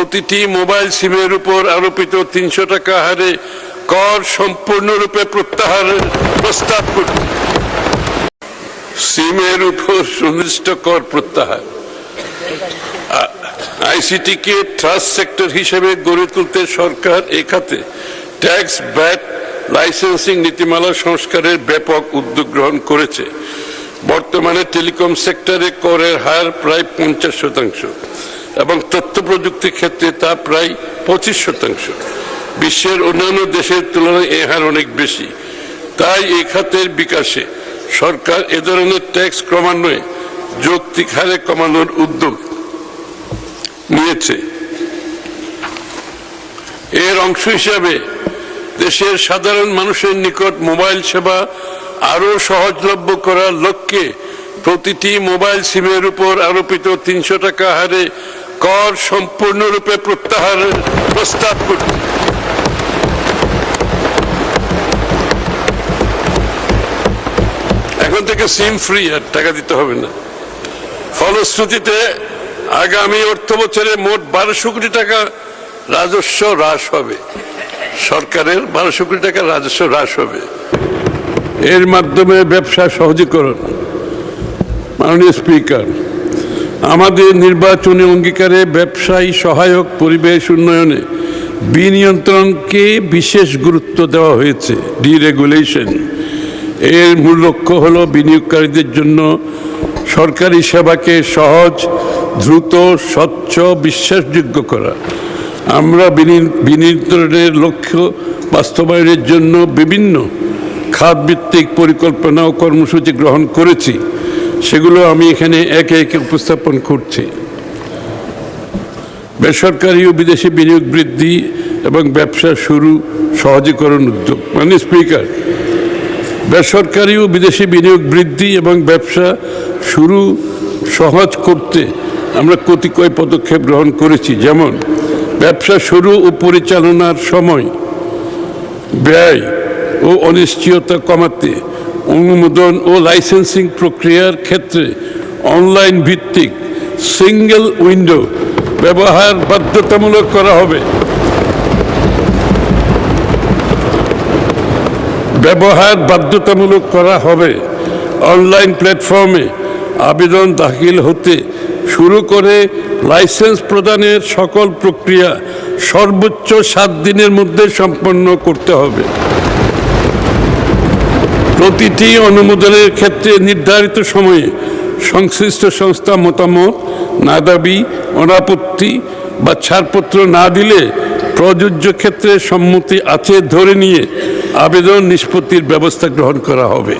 প্রতিটি মোবাইল সিমের উপর আরোপিত ৩০০ টাকা হারে কর সম্পূর্ণরূপে প্রত্যাহারের প্রস্তাব করছে। সিমের উপর সুনির্দিষ্ট কর প্রত্যাহার। আইসিটিকে ট্রাস্ট সেক্টর হিসেবে গড়ে তুলতে সরকার এই খাতে ট্যাক্স, ভ্যাট, লাইসেন্সিং নীতিমালা সংস্কারের ব্যাপক উদ্যোগ গ্রহণ করেছে। বর্তমানে টেলিকম সেক্টরে করের হার প্রায় 50% এবং তথ্য প্রযুক্তি ক্ষেত্রে তা প্রায় 25%। বিশ্বের অন্যান্য দেশের তুলনায় এ হার অনেক বেশি। তাই এই খাতের বিকাশে সরকার এ ধরনের ট্যাক্স ক্রমান্বয়ে যৌক্তিক হারে কমানোর উদ্যোগ নিয়েছে। এর অংশ হিসাবে দেশের সাধারণ মানুষের নিকট মোবাইল সেবা আরো সহজলভ্য করার লক্ষ্যে প্রতিটি মোবাইল সিমের উপর আরোপিত ৩০০ টাকা হারে কর সম্পূর্ণরূপে প্রত্যাহারের প্রস্তাব করছে। এখন থেকে সিম ফ্রি, আর টাকা দিতে হবে না। ফলশ্রুতিতে আগামী অর্থ বছরে মোট ১২০০ কোটি টাকা রাজস্ব হ্রাস হবে। সরকারের ১২০০ কোটি টাকা রাজস্ব হ্রাস হবে। এর মাধ্যমে ব্যবসা সহজীকরণ। মাননীয় স্পিকার, আমাদের নির্বাচনী অঙ্গীকারে ব্যবসায়ী সহায়ক পরিবেশ উন্নয়নে বিনিয়ন্ত্রণকে বিশেষ গুরুত্ব দেওয়া হয়েছে, ডিরেগুলেশন। এর মূল লক্ষ্য হল বিনিয়োগকারীদের জন্য সরকারি সেবাকে সহজ, দ্রুত, স্বচ্ছ, বিশ্বাসযোগ্য করা। আমরা বিনিয়োগের লক্ষ্য বাস্তবায়নের জন্য বিভিন্ন খাতভিত্তিক পরিকল্পনা ও কর্মসূচি গ্রহণ করেছি। সেগুলো আমি এখানে একে একে উপস্থাপন করছি। বেসরকারি ও বিদেশি বিনিয়োগ বৃদ্ধি এবং ব্যবসা শুরু সহজীকরণ উদ্যোগ। মাননীয় স্পিকার, বেসরকারি ও বিদেশি বিনিয়োগ বৃদ্ধি এবং ব্যবসা শুরু সহজ করতে আমরা কতিপয় পদক্ষেপ গ্রহণ করেছি। যেমন ব্যবসা শুরু ও পরিচালনার সময় ব্যয় ও অনিশ্চয়তা কমাতে অনুমোদন ও লাইসেন্সিং প্রক্রিয়ার ক্ষেত্রে অনলাইন ভিত্তিক সিঙ্গেল উইন্ডো ব্যবহার বাধ্যতামূলক করা হবে। অনলাইন প্ল্যাটফর্মে আবেদন দাখিল হতে শুরু করে লাইসেন্স প্রদানের সকল প্রক্রিয়া সর্বোচ্চ 7 দিনের মধ্যে সম্পন্ন করতে হবে। প্রতিটি অনুমোদনের ক্ষেত্রে নির্ধারিত সময়ে সংশ্লিষ্ট সংস্থা মতামত, না দাবি, অনাপত্তি বা ছাড়পত্র না দিলে প্রযোজ্য ক্ষেত্রে সম্মতি আছে ধরে নিয়ে আবেদন নিষ্পত্তির ব্যবস্থা গ্রহণ করা হবে।